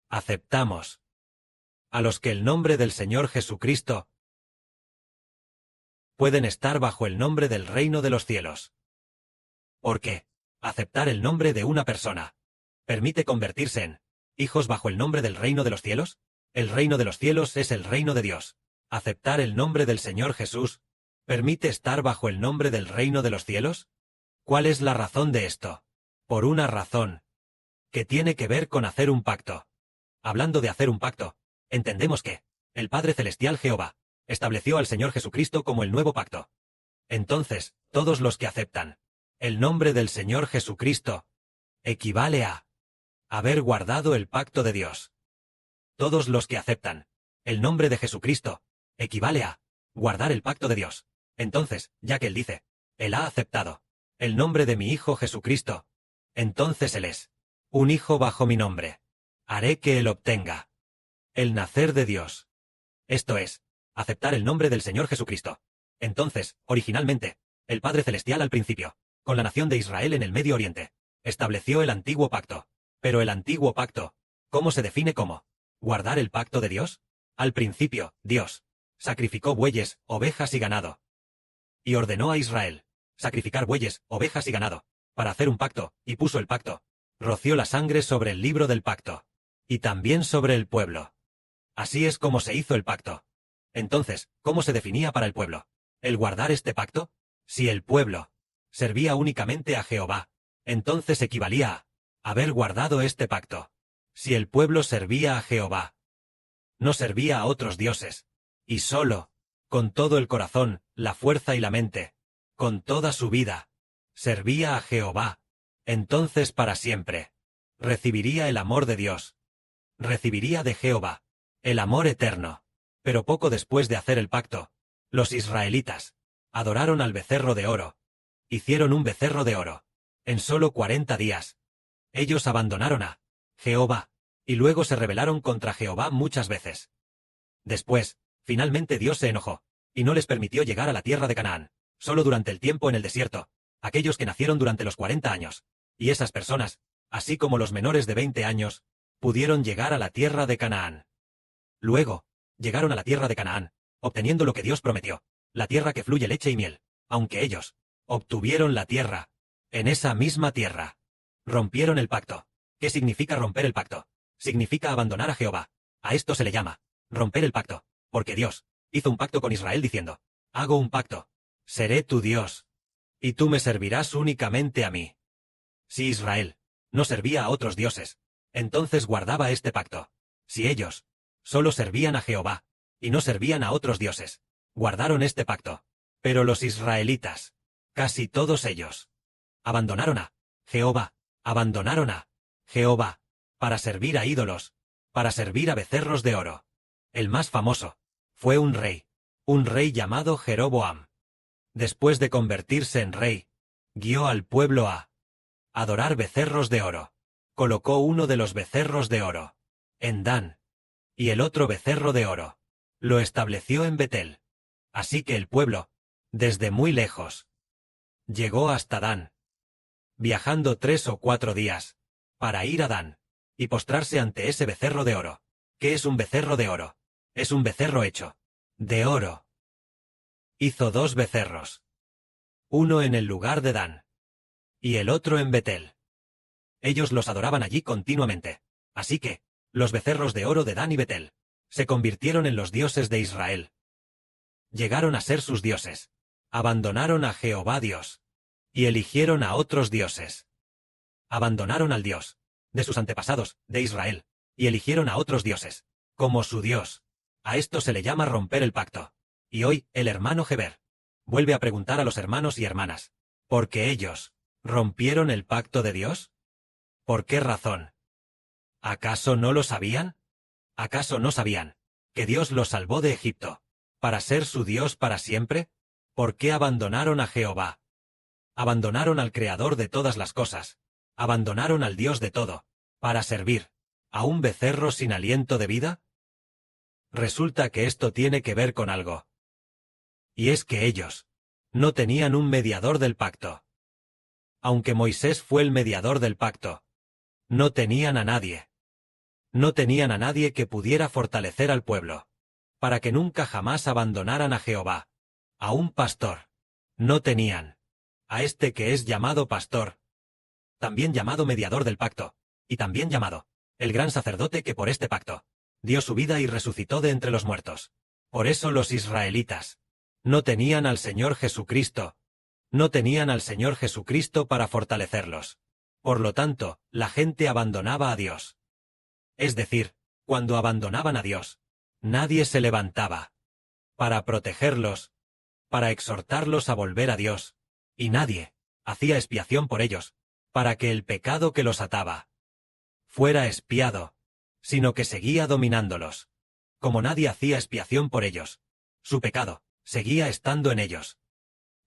aceptamos a los que el nombre del Señor Jesucristo pueden estar bajo el nombre del reino de los cielos. ¿Por qué? Aceptar el nombre de una persona permite convertirse en hijos bajo el nombre del reino de los cielos. El reino de los cielos es el reino de Dios. Aceptar el nombre del Señor Jesús permite estar bajo el nombre del reino de los cielos. ¿Cuál es la razón de esto? Por una razón que tiene que ver con hacer un pacto. Hablando de hacer un pacto, entendemos que el Padre Celestial Jehová estableció al Señor Jesucristo como el nuevo pacto. Entonces, todos los que aceptan el nombre del Señor Jesucristo equivale a haber guardado el pacto de Dios. Todos los que aceptan el nombre de Jesucristo equivale a guardar el pacto de Dios. Entonces, ya que Él dice, Él ha aceptado el nombre de mi Hijo Jesucristo, entonces Él es un hijo bajo mi nombre. Haré que Él obtenga el nacer de Dios. Esto es, aceptar el nombre del Señor Jesucristo. Entonces, originalmente, el Padre Celestial al principio, con la nación de Israel en el Medio Oriente, estableció el antiguo pacto. Pero el antiguo pacto, ¿cómo se define como guardar el pacto de Dios? Al principio, Dios sacrificó bueyes, ovejas y ganado. Y ordenó a Israel sacrificar bueyes, ovejas y ganado, para hacer un pacto, y puso el pacto. Roció la sangre sobre el libro del pacto. Y también sobre el pueblo. Así es como se hizo el pacto. Entonces, ¿cómo se definía para el pueblo el guardar este pacto? Si el pueblo servía únicamente a Jehová, entonces equivalía a haber guardado este pacto. Si el pueblo servía a Jehová, no servía a otros dioses, y solo, con todo el corazón, la fuerza y la mente, con toda su vida, servía a Jehová, entonces para siempre recibiría el amor de Dios. Recibiría de Jehová el amor eterno. Pero poco después de hacer el pacto, los israelitas adoraron al becerro de oro. Hicieron un becerro de oro. En solo 40 días. Ellos abandonaron a Jehová, y luego se rebelaron contra Jehová muchas veces. Después, finalmente Dios se enojó, y no les permitió llegar a la tierra de Canaán, solo durante el tiempo en el desierto, aquellos que nacieron durante los 40 años. Y esas personas, así como los menores de 20 años, pudieron llegar a la tierra de Canaán. Luego, llegaron a la tierra de Canaán, obteniendo lo que Dios prometió, la tierra que fluye leche y miel, aunque ellos obtuvieron la tierra. En esa misma tierra, rompieron el pacto. ¿Qué significa romper el pacto? Significa abandonar a Jehová. A esto se le llama romper el pacto, porque Dios hizo un pacto con Israel diciendo, hago un pacto, seré tu Dios, y tú me servirás únicamente a mí. Si Israel no servía a otros dioses, entonces guardaba este pacto. Si ellos solo servían a Jehová, y no servían a otros dioses, guardaron este pacto. Pero los israelitas, casi todos ellos, abandonaron a Jehová, abandonaron a Jehová, para servir a ídolos, para servir a becerros de oro. El más famoso fue un rey llamado Jeroboam. Después de convertirse en rey, guió al pueblo a adorar becerros de oro. Colocó uno de los becerros de oro en Dan, y el otro becerro de oro lo estableció en Betel. Así que el pueblo, desde muy lejos, llegó hasta Dan, viajando 3 o 4 días, para ir a Dan, y postrarse ante ese becerro de oro. ¿Qué es un becerro de oro? Es un becerro hecho de oro. Hizo 2 becerros, uno en el lugar de Dan, y el otro en Betel. Ellos los adoraban allí continuamente. Así que, los becerros de oro de Dan y Betel se convirtieron en los dioses de Israel. Llegaron a ser sus dioses. Abandonaron a Jehová Dios, y eligieron a otros dioses. Abandonaron al Dios de sus antepasados, de Israel, y eligieron a otros dioses como su Dios. A esto se le llama romper el pacto. Y hoy, el hermano Heber vuelve a preguntar a los hermanos y hermanas, ¿por qué ellos rompieron el pacto de Dios? ¿Por qué razón? ¿Acaso no lo sabían? ¿Acaso no sabían que Dios los salvó de Egipto para ser su Dios para siempre? ¿Por qué abandonaron a Jehová? Abandonaron al Creador de todas las cosas. Abandonaron al Dios de todo, para servir a un becerro sin aliento de vida. Resulta que esto tiene que ver con algo. Y es que ellos no tenían un mediador del pacto. Aunque Moisés fue el mediador del pacto, no tenían a nadie No tenían a nadie que pudiera fortalecer al pueblo, para que nunca jamás abandonaran a Jehová. A un pastor. No tenían. A este que es llamado pastor, también llamado mediador del pacto, y también llamado el gran sacerdote que por este pacto dio su vida y resucitó de entre los muertos. Por eso los israelitas no tenían al Señor Jesucristo. No tenían al Señor Jesucristo para fortalecerlos. Por lo tanto, la gente abandonaba a Dios. Es decir, cuando abandonaban a Dios, nadie se levantaba para protegerlos, para exhortarlos a volver a Dios, y nadie hacía expiación por ellos, para que el pecado que los ataba fuera expiado, sino que seguía dominándolos. Como nadie hacía expiación por ellos, su pecado seguía estando en ellos.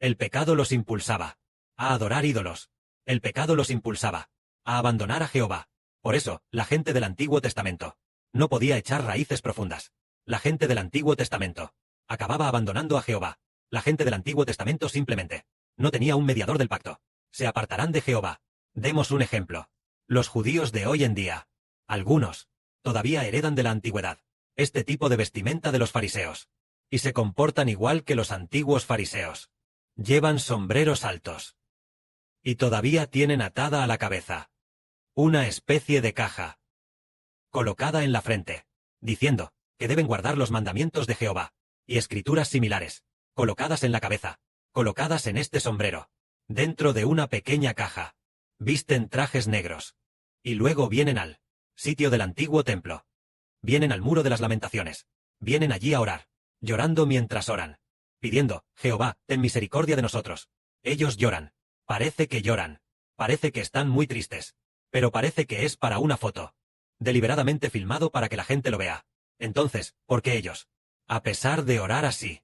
El pecado los impulsaba a adorar ídolos. El pecado los impulsaba a abandonar a Jehová. Por eso, la gente del Antiguo Testamento no podía echar raíces profundas. La gente del Antiguo Testamento acababa abandonando a Jehová. La gente del Antiguo Testamento simplemente no tenía un mediador del pacto. Se apartarán de Jehová. Demos un ejemplo. Los judíos de hoy en día, algunos, todavía heredan de la antigüedad este tipo de vestimenta de los fariseos, y se comportan igual que los antiguos fariseos. Llevan sombreros altos. Y todavía tienen atada a la cabeza una especie de caja colocada en la frente, diciendo que deben guardar los mandamientos de Jehová, y escrituras similares, colocadas en la cabeza, colocadas en este sombrero, dentro de una pequeña caja. Visten trajes negros. Y luego vienen al sitio del antiguo templo. Vienen al muro de las lamentaciones. Vienen allí a orar, llorando mientras oran, pidiendo, Jehová, ten misericordia de nosotros. Ellos lloran. Parece que lloran. Parece que están muy tristes. Pero parece que es para una foto. Deliberadamente filmado para que la gente lo vea. Entonces, ¿por qué ellos, a pesar de orar así,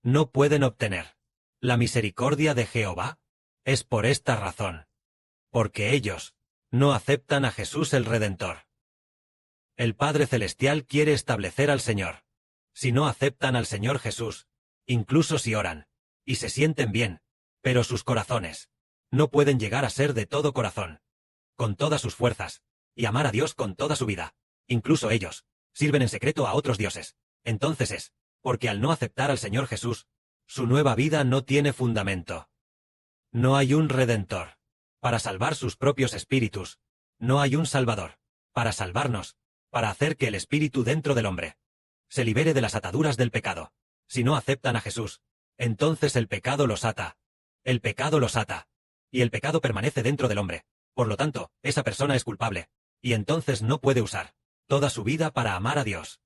no pueden obtener la misericordia de Jehová? Es por esta razón. Porque ellos no aceptan a Jesús el Redentor. El Padre Celestial quiere establecer al Señor. Si no aceptan al Señor Jesús, incluso si oran, y se sienten bien, pero sus corazones no pueden llegar a ser de todo corazón, con todas sus fuerzas, y amar a Dios con toda su vida. Incluso ellos sirven en secreto a otros dioses. Entonces es porque al no aceptar al Señor Jesús, su nueva vida no tiene fundamento. No hay un Redentor para salvar sus propios espíritus. No hay un Salvador para salvarnos, para hacer que el espíritu dentro del hombre se libere de las ataduras del pecado. Si no aceptan a Jesús, entonces el pecado los ata. El pecado los ata. Y el pecado permanece dentro del hombre. Por lo tanto, esa persona es culpable. Y entonces no puede usar toda su vida para amar a Dios.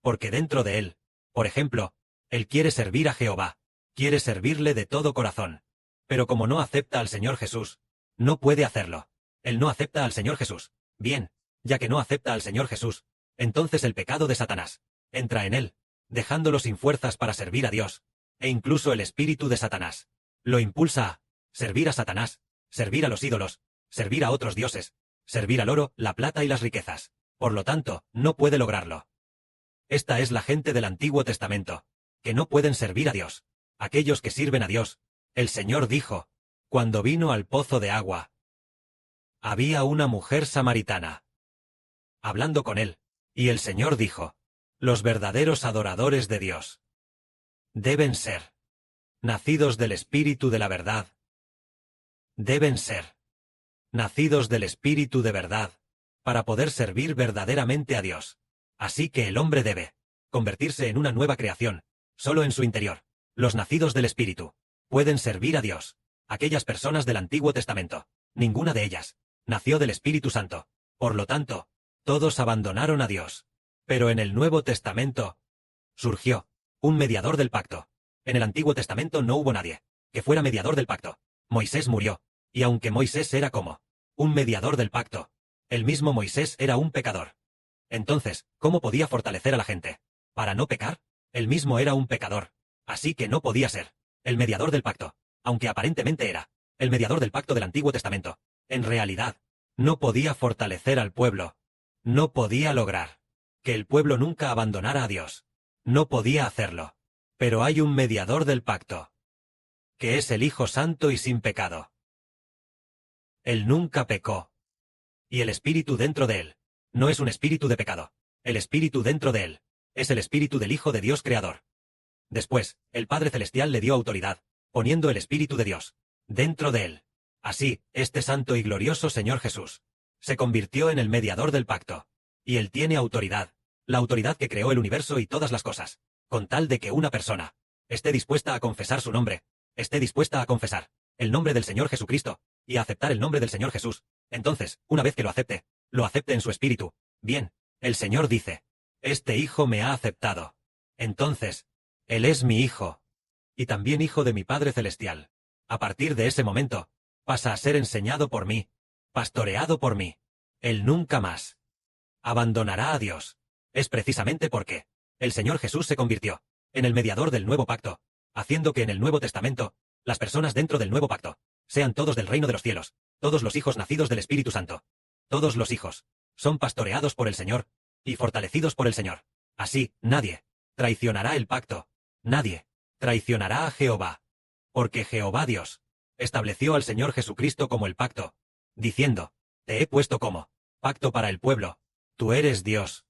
Porque dentro de él, por ejemplo, él quiere servir a Jehová. Quiere servirle de todo corazón. Pero como no acepta al Señor Jesús, no puede hacerlo. Él no acepta al Señor Jesús. Bien, ya que no acepta al Señor Jesús, entonces el pecado de Satanás entra en él, dejándolo sin fuerzas para servir a Dios, e incluso el espíritu de Satanás lo impulsa a servir a Satanás, servir a los ídolos, servir a otros dioses, servir al oro, la plata y las riquezas. Por lo tanto, no puede lograrlo. Esta es la gente del Antiguo Testamento, que no pueden servir a Dios. Aquellos que sirven a Dios. El Señor dijo, cuando vino al pozo de agua, había una mujer samaritana hablando con él, y el Señor dijo, los verdaderos adoradores de Dios deben ser nacidos del Espíritu de la verdad. Deben ser nacidos del Espíritu de verdad, para poder servir verdaderamente a Dios. Así que el hombre debe convertirse en una nueva creación, solo en su interior. Los nacidos del Espíritu pueden servir a Dios. Aquellas personas del Antiguo Testamento, ninguna de ellas nació del Espíritu Santo. Por lo tanto, todos abandonaron a Dios. Pero en el Nuevo Testamento surgió un mediador del pacto. En el Antiguo Testamento no hubo nadie que fuera mediador del pacto. Moisés murió, y aunque Moisés era como un mediador del pacto, el mismo Moisés era un pecador. Entonces, ¿cómo podía fortalecer a la gente para no pecar? Él mismo era un pecador, así que no podía ser el mediador del pacto, aunque aparentemente era el mediador del pacto del Antiguo Testamento. En realidad, no podía fortalecer al pueblo. No podía lograr que el pueblo nunca abandonara a Dios. No podía hacerlo. Pero hay un mediador del pacto, que es el Hijo Santo y sin pecado. Él nunca pecó. Y el Espíritu dentro de él No es un espíritu de pecado. El espíritu dentro de él es el espíritu del Hijo de Dios Creador. Después, el Padre Celestial le dio autoridad, poniendo el Espíritu de Dios dentro de él. Así, este santo y glorioso Señor Jesús se convirtió en el mediador del pacto. Y él tiene autoridad, la autoridad que creó el universo y todas las cosas, con tal de que una persona esté dispuesta a confesar su nombre, esté dispuesta a confesar el nombre del Señor Jesucristo, y a aceptar el nombre del Señor Jesús. Entonces, una vez que lo acepte en su espíritu. Bien, el Señor dice, este hijo me ha aceptado. Entonces, él es mi hijo, y también hijo de mi Padre Celestial. A partir de ese momento, pasa a ser enseñado por mí, pastoreado por mí. Él nunca más abandonará a Dios. Es precisamente porque el Señor Jesús se convirtió en el mediador del nuevo pacto, haciendo que en el Nuevo Testamento, las personas dentro del nuevo pacto, sean todos del reino de los cielos, todos los hijos nacidos del Espíritu Santo. Todos los hijos son pastoreados por el Señor y fortalecidos por el Señor. Así, nadie traicionará el pacto. Nadie traicionará a Jehová. Porque Jehová Dios estableció al Señor Jesucristo como el pacto, diciendo, te he puesto como pacto para el pueblo. Tú eres Dios.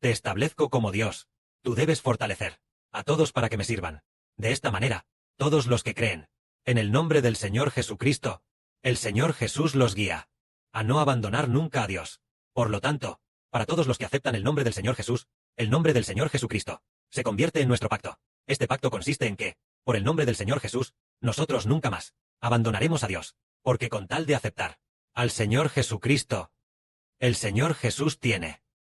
Te establezco como Dios. Tú debes fortalecer a todos para que me sirvan. De esta manera, todos los que creen en el nombre del Señor Jesucristo, el Señor Jesús los guía a no abandonar nunca a Dios. Por lo tanto, para todos los que aceptan el nombre del Señor Jesús, el nombre del Señor Jesucristo se convierte en nuestro pacto. Este pacto consiste en que, por el nombre del Señor Jesús, nosotros nunca más abandonaremos a Dios, porque con tal de aceptar al Señor Jesucristo, el Señor Jesús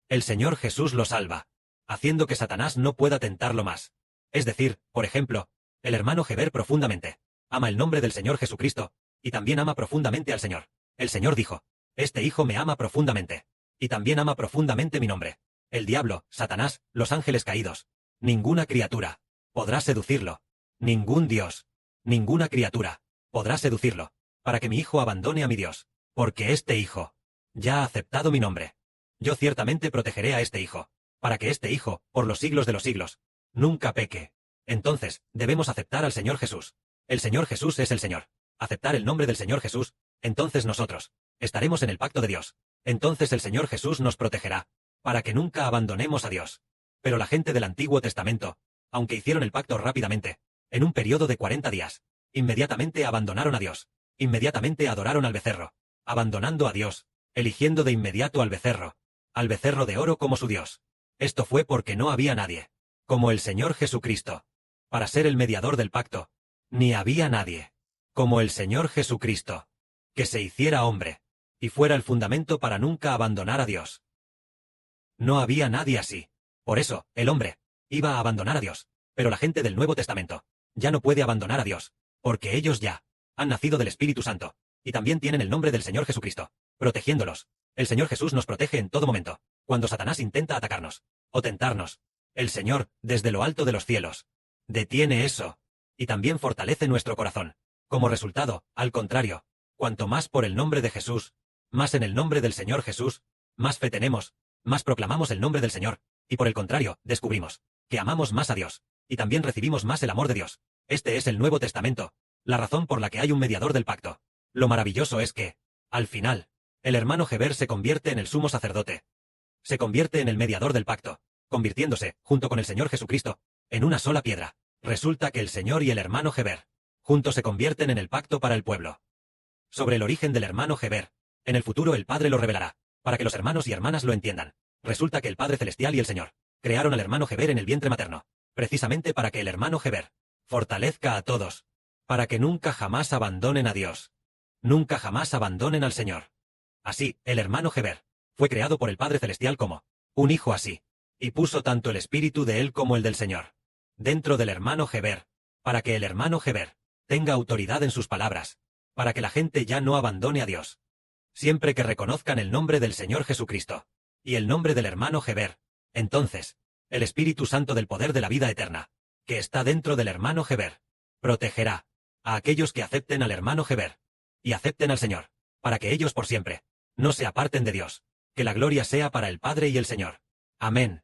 el Señor Jesús lo salva, haciendo que Satanás no pueda tentarlo más. Es decir, por ejemplo, el hermano Heber profundamente ama el nombre del Señor Jesucristo, y también ama profundamente al Señor. El Señor dijo, este hijo me ama profundamente, y también ama profundamente mi nombre. El diablo, Satanás, los ángeles caídos, ninguna criatura podrá seducirlo. Ningún Dios, ninguna criatura podrá seducirlo, para que mi hijo abandone a mi Dios, porque este hijo ya ha aceptado mi nombre. Yo ciertamente protegeré a este hijo, para que este hijo, por los siglos de los siglos, nunca peque. Entonces, debemos aceptar al Señor Jesús. El Señor Jesús es el Señor. Aceptar el nombre del Señor Jesús, entonces nosotros estaremos en el pacto de Dios. Entonces el Señor Jesús nos protegerá, para que nunca abandonemos a Dios. Pero la gente del Antiguo Testamento, aunque hicieron el pacto rápidamente, en un periodo de 40 días, inmediatamente abandonaron a Dios, inmediatamente adoraron al becerro, abandonando a Dios, eligiendo de inmediato al becerro de oro como su Dios. Esto fue porque no había nadie, como el Señor Jesucristo, para ser el mediador del pacto, ni había nadie, como el Señor Jesucristo, que se hiciera hombre, y fuera el fundamento para nunca abandonar a Dios. No había nadie así. Por eso, el hombre iba a abandonar a Dios, pero la gente del Nuevo Testamento ya no puede abandonar a Dios, porque ellos ya han nacido del Espíritu Santo, y también tienen el nombre del Señor Jesucristo, protegiéndolos. El Señor Jesús nos protege en todo momento, cuando Satanás intenta atacarnos o tentarnos. El Señor, desde lo alto de los cielos, detiene eso, y también fortalece nuestro corazón. Como resultado, al contrario, cuanto más por el nombre de Jesús, más en el nombre del Señor Jesús, más fe tenemos, más proclamamos el nombre del Señor, y por el contrario, descubrimos que amamos más a Dios, y también recibimos más el amor de Dios. Este es el Nuevo Testamento, la razón por la que hay un mediador del pacto. Lo maravilloso es que, al final, el hermano Heber se convierte en el sumo sacerdote. Se convierte en el mediador del pacto, convirtiéndose, junto con el Señor Jesucristo, en una sola piedra. Resulta que el Señor y el hermano Heber, juntos se convierten en el pacto para el pueblo. Sobre el origen del hermano Heber, en el futuro el Padre lo revelará, para que los hermanos y hermanas lo entiendan. Resulta que el Padre Celestial y el Señor crearon al hermano Heber en el vientre materno, precisamente para que el hermano Heber fortalezca a todos, para que nunca jamás abandonen a Dios, nunca jamás abandonen al Señor. Así, el hermano Heber fue creado por el Padre Celestial como un hijo así, y puso tanto el espíritu de él como el del Señor dentro del hermano Heber, para que el hermano Heber tenga autoridad en sus palabras, para que la gente ya no abandone a Dios, siempre que reconozcan el nombre del Señor Jesucristo y el nombre del hermano Heber. Entonces, el Espíritu Santo del poder de la vida eterna, que está dentro del hermano Heber, protegerá a aquellos que acepten al hermano Heber y acepten al Señor, para que ellos por siempre no se aparten de Dios. Que la gloria sea para el Padre y el Señor. Amén.